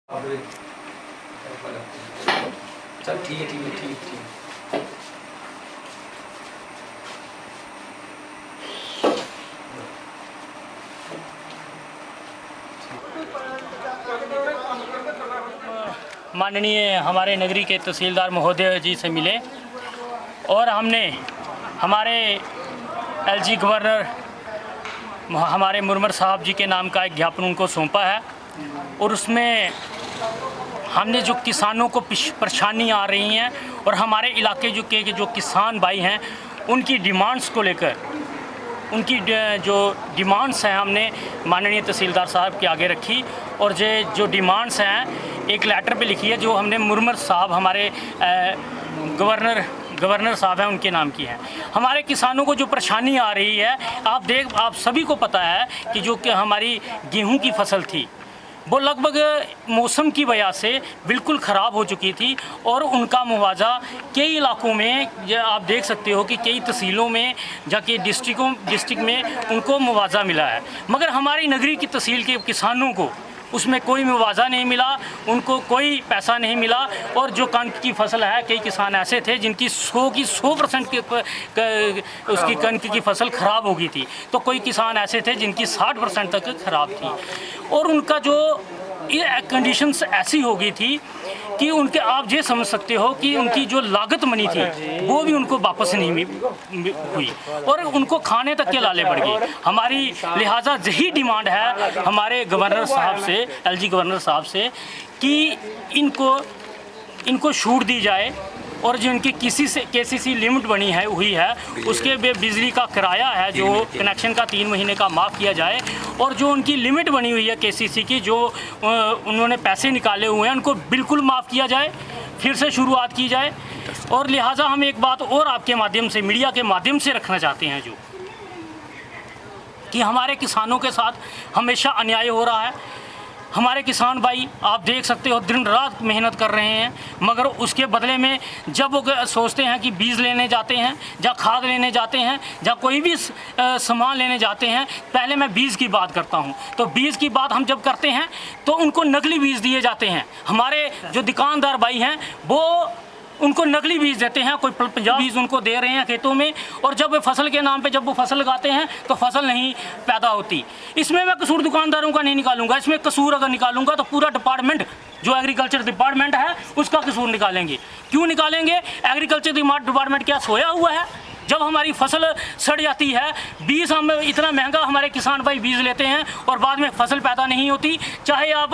चल ठीक है ठीक है ठीक ठीक। माननीय हमारे नगरी के तहसीलदार महोदय जी से मिले और हमने हमारे एलजी गवर्नर हमारे मुरमर साहब जी के नाम का एक ज्ञापन उनको सौंपा है और उसमें हमने जो किसानों को परेशानी आ रही हैं और हमारे इलाके जो किसान भाई हैं उनकी डिमांड्स को लेकर उनकी जो डिमांड्स हैं हमने माननीय तहसीलदार साहब के आगे रखी और जो डिमांड्स हैं एक लेटर पे लिखी है जो हमने मुरमर साहब हमारे गवर्नर साहब हैं उनके नाम की है। हमारे किसानों को जो परेशानी आ रही है आप सभी को पता है कि जो कि हमारी गेहूं की फसल थी वो लगभग मौसम की वजह से बिल्कुल ख़राब हो चुकी थी और उनका मुआवजा कई इलाकों में आप देख सकते हो कि कई तहसीलों में जाके डिस्ट्रिक्ट में उनको मुआवजा मिला है, मगर हमारी नगरी की तहसील के किसानों को उसमें कोई मुआवजा नहीं मिला, उनको कोई पैसा नहीं मिला। और जो कणक की फसल है कई किसान ऐसे थे जिनकी 100% उसकी कणक की फसल ख़राब हो गई थी, तो कोई किसान ऐसे थे जिनकी 60% तक ख़राब थी और उनका जो ये कंडीशंस ऐसी हो गई थी कि उनके आप ये समझ सकते हो कि उनकी जो लागत बनी थी वो भी उनको वापस नहीं हुई और उनको खाने तक के लाले पड़ गए। हमारी लिहाजा यही डिमांड है हमारे गवर्नर साहब से, एलजी गवर्नर साहब से, कि इनको छूट दी जाए और जो इनकी केसीसी लिमिट बनी है हुई है उसके बिजली का किराया है जो कनेक्शन का 3 महीने का माफ़ किया जाए और जो उनकी लिमिट बनी हुई है केसीसी की जो उन्होंने पैसे निकाले हुए हैं उनको बिल्कुल माफ़ किया जाए, फिर से शुरुआत की जाए। और लिहाजा हम एक बात और आपके माध्यम से, मीडिया के माध्यम से रखना चाहते हैं जो कि हमारे किसानों के साथ हमेशा अन्याय हो रहा है। हमारे किसान भाई आप देख सकते हो दिन रात मेहनत कर रहे हैं, मगर उसके बदले में जब वो सोचते हैं कि बीज लेने जाते हैं या खाद लेने जाते हैं या कोई भी सामान लेने जाते हैं, पहले मैं बीज की बात करता हूं, तो बीज की बात हम जब करते हैं तो उनको नकली बीज दिए जाते हैं। हमारे जो दुकानदार भाई हैं वो उनको नकली बीज देते हैं, कोई 50 बीज उनको दे रहे हैं खेतों में और जब वे फसल के नाम पे जब वो फसल लगाते हैं तो फसल नहीं पैदा होती। इसमें मैं कसूर दुकानदारों का नहीं निकालूंगा, इसमें कसूर अगर निकालूंगा तो पूरा डिपार्टमेंट जो एग्रीकल्चर डिपार्टमेंट है उसका कसूर निकालेंगे। क्यों निकालेंगे? एग्रीकल्चर डिपार्टमेंट क्या सोया हुआ है? जब हमारी फसल सड़ जाती है, बीज हम इतना महंगा हमारे किसान भाई बीज लेते हैं और बाद में फसल पैदा नहीं होती। चाहे आप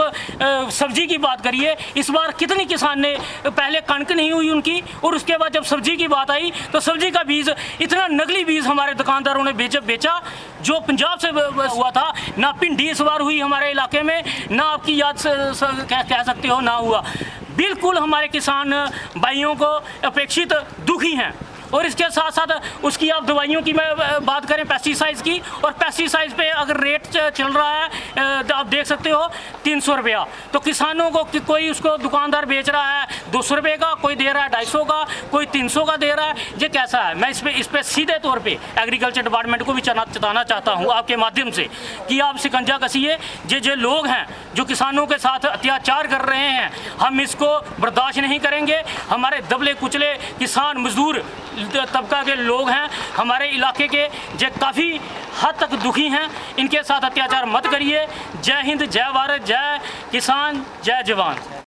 सब्जी की बात करिए, इस बार कितनी किसान ने पहले कणक नहीं हुई उनकी और उसके बाद जब सब्जी की बात आई तो सब्जी का बीज इतना नकली बीज हमारे दुकानदारों ने बेचा जो पंजाब से हुआ था। ना भिंडी इस बार हुई हमारे इलाके में, ना आपकी याद कह सकते हो ना हुआ। बिल्कुल हमारे किसान भाइयों को अपेक्षित दुखी हैं। और इसके साथ साथ उसकी आप दवाइयों की मैं बात करें पेस्टिसाइड्स की, और पेस्टिसाइड्स पे अगर रेट चल रहा है तो आप देख सकते हो 300 रुपया, तो किसानों को कोई उसको दुकानदार बेच रहा है 200 रुपये का, कोई दे रहा है 250 का, कोई 300 का दे रहा है। ये कैसा है? मैं इस पे सीधे तौर पे एग्रीकल्चर डिपार्टमेंट को भी चताना चाहता हूँ आपके माध्यम से कि आप शिकंजा कसिए। जो लोग हैं जो किसानों के साथ अत्याचार कर रहे हैं, हम इसको बर्दाश्त नहीं करेंगे। हमारे दबले कुचले किसान मजदूर तबका के लोग हैं हमारे इलाके के जो काफ़ी हद तक दुखी हैं, इनके साथ अत्याचार मत करिए। जय हिंद, जय भारत, जय किसान, जय जवान।